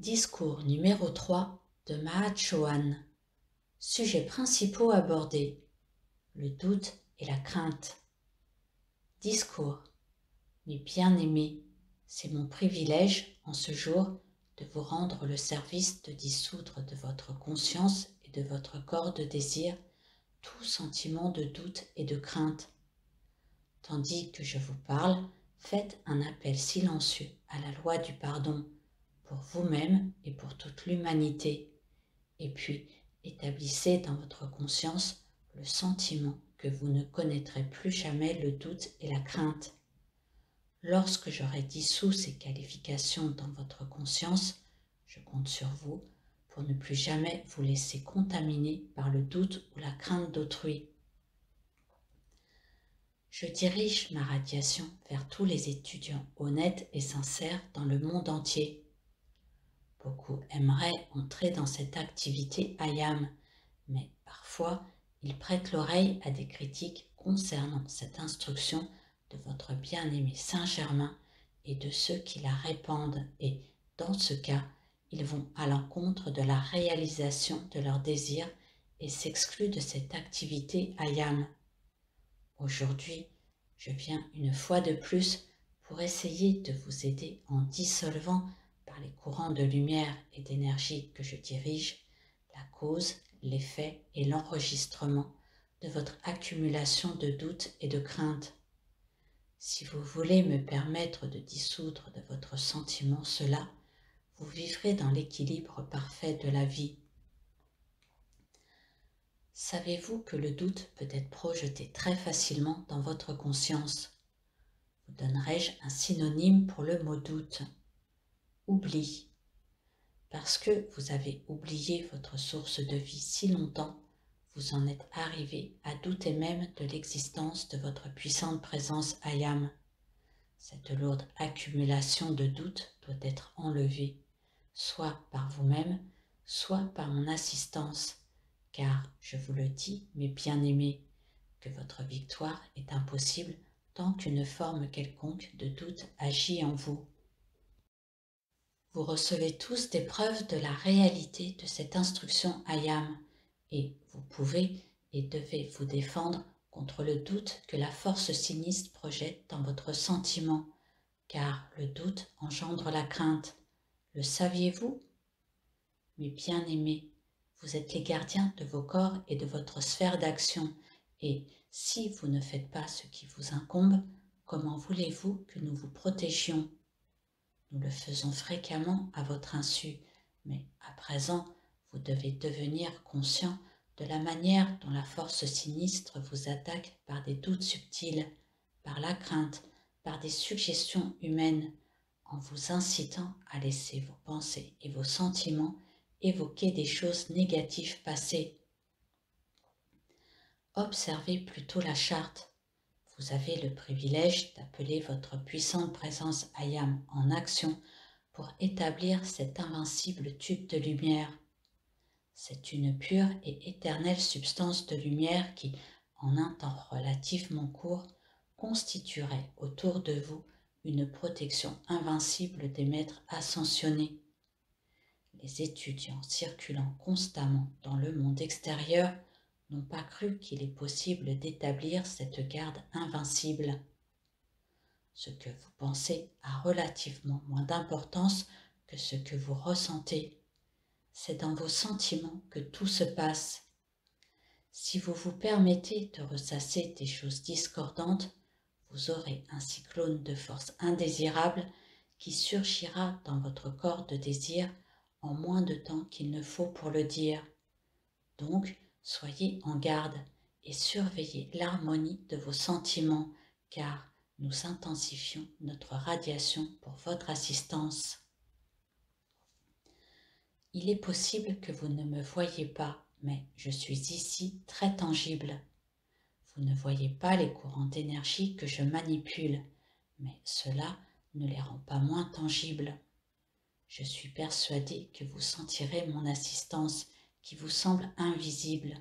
Discours numéro 3 de Mahat Chohan. Sujets principaux abordés: le doute et la crainte. Discours. Mes bien-aimés, c'est mon privilège en ce jour de vous rendre le service de dissoudre de votre conscience et de votre corps de désir tout sentiment de doute et de crainte. Tandis que je vous parle, faites un appel silencieux à la loi du pardon pour vous-même et pour toute l'humanité. Et puis, établissez dans votre conscience le sentiment que vous ne connaîtrez plus jamais le doute et la crainte. Lorsque j'aurai dissous ces qualifications dans votre conscience, je compte sur vous pour ne plus jamais vous laisser contaminer par le doute ou la crainte d'autrui. Je dirige ma radiation vers tous les étudiants honnêtes et sincères dans le monde entier. Beaucoup aimeraient entrer dans cette activité IAM, mais parfois ils prêtent l'oreille à des critiques concernant cette instruction de votre bien-aimé Saint-Germain et de ceux qui la répandent, et dans ce cas, ils vont à l'encontre de la réalisation de leurs désirs et s'excluent de cette activité IAM. Aujourd'hui, je viens une fois de plus pour essayer de vous aider en dissolvant par les courants de lumière et d'énergie que je dirige la cause, l'effet et l'enregistrement de votre accumulation de doutes et de craintes. Si vous voulez me permettre de dissoudre de votre sentiment cela, vous vivrez dans l'équilibre parfait de la vie. Savez-vous que le doute peut être projeté très facilement dans votre conscience? Vous donnerai-je un synonyme pour le mot doute? Oubli. Parce que vous avez oublié votre source de vie si longtemps, vous en êtes arrivé à douter même de l'existence de votre puissante présence IAM. Cette lourde accumulation de doutes doit être enlevée, soit par vous-même, soit par mon assistance, car, je vous le dis, mes bien-aimés, que votre victoire est impossible tant qu'une forme quelconque de doute agit en vous. Vous recevez tous des preuves de la réalité de cette instruction IAM, et vous pouvez et devez vous défendre contre le doute que la force sinistre projette dans votre sentiment, car le doute engendre la crainte. Le saviez-vous? Mes bien-aimés, vous êtes les gardiens de vos corps et de votre sphère d'action, et si vous ne faites pas ce qui vous incombe, comment voulez-vous que nous vous protégions? Nous le faisons fréquemment à votre insu, mais à présent, vous devez devenir conscient de la manière dont la force sinistre vous attaque par des doutes subtils, par la crainte, par des suggestions humaines, en vous incitant à laisser vos pensées et vos sentiments évoquer des choses négatives passées. Observez plutôt la charte. Vous avez le privilège d'appeler votre puissante présence IAM en action pour établir cet invincible tube de lumière. C'est une pure et éternelle substance de lumière qui, en un temps relativement court, constituerait autour de vous une protection invincible des maîtres ascensionnés. Les étudiants circulant constamment dans le monde extérieur n'ont pas cru qu'il est possible d'établir cette garde invincible. Ce que vous pensez a relativement moins d'importance que ce que vous ressentez. C'est dans vos sentiments que tout se passe. Si vous vous permettez de ressasser des choses discordantes, vous aurez un cyclone de force indésirable qui surgira dans votre corps de désir en moins de temps qu'il ne faut pour le dire. Donc, soyez en garde et surveillez l'harmonie de vos sentiments, car nous intensifions notre radiation pour votre assistance. Il est possible que vous ne me voyiez pas, mais je suis ici très tangible. Vous ne voyez pas les courants d'énergie que je manipule, mais cela ne les rend pas moins tangibles. Je suis persuadée que vous sentirez mon assistance qui vous semble invisible.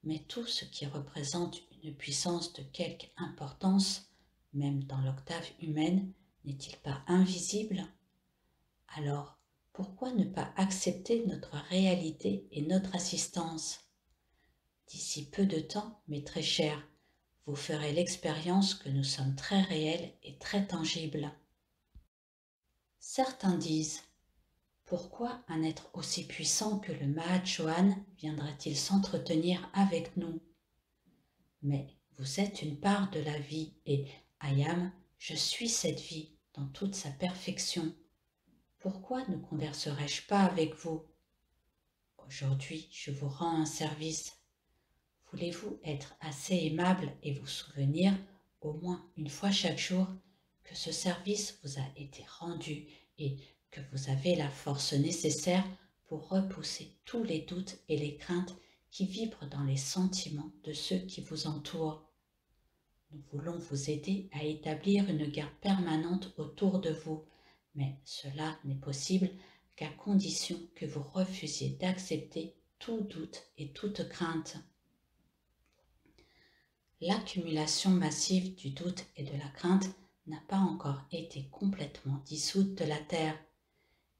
Mais tout ce qui représente une puissance de quelque importance, même dans l'octave humaine, n'est-il pas invisible? Alors, Pourquoi ne pas accepter notre réalité et notre assistance? D'ici peu de temps, mes très chers, vous ferez l'expérience que nous sommes très réels et très tangibles. Certains disent: pourquoi un être aussi puissant que le Mahachohan viendrait-il s'entretenir avec nous? Mais vous êtes une part de la vie et Ayam, je suis cette vie dans toute sa perfection. Pourquoi ne converserais-je pas avec vous? Aujourd'hui, je vous rends un service. Voulez-vous être assez aimable et vous souvenir, au moins une fois chaque jour, que ce service vous a été rendu et que vous avez la force nécessaire pour repousser tous les doutes et les craintes qui vibrent dans les sentiments de ceux qui vous entourent? Nous voulons vous aider à établir une garde permanente autour de vous, mais cela n'est possible qu'à condition que vous refusiez d'accepter tout doute et toute crainte. L'accumulation massive du doute et de la crainte n'a pas encore été complètement dissoute de la Terre,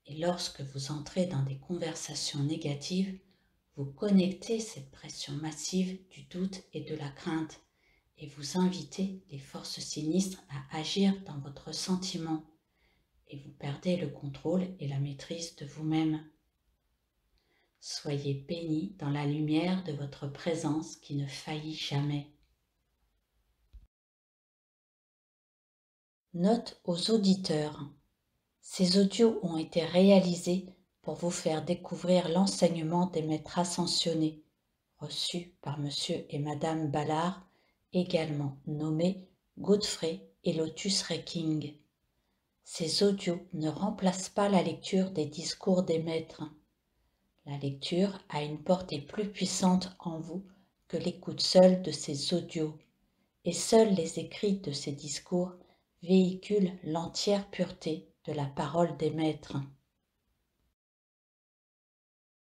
et lorsque vous entrez dans des conversations négatives, vous connectez cette pression massive du doute et de la crainte, et vous invitez les forces sinistres à agir dans votre sentiment, et vous perdez le contrôle et la maîtrise de vous-même. Soyez bénis dans la lumière de votre présence qui ne faillit jamais. Note aux auditeurs. Ces audios ont été réalisés pour vous faire découvrir l'enseignement des maîtres ascensionnés, reçus par Monsieur et Madame Ballard, également nommés Godfrey et Lotus Reking. Ces audios ne remplacent pas la lecture des discours des maîtres. La lecture a une portée plus puissante en vous que l'écoute seule de ces audios, et seuls les écrits de ces discours véhiculent l'entière pureté de la parole des maîtres.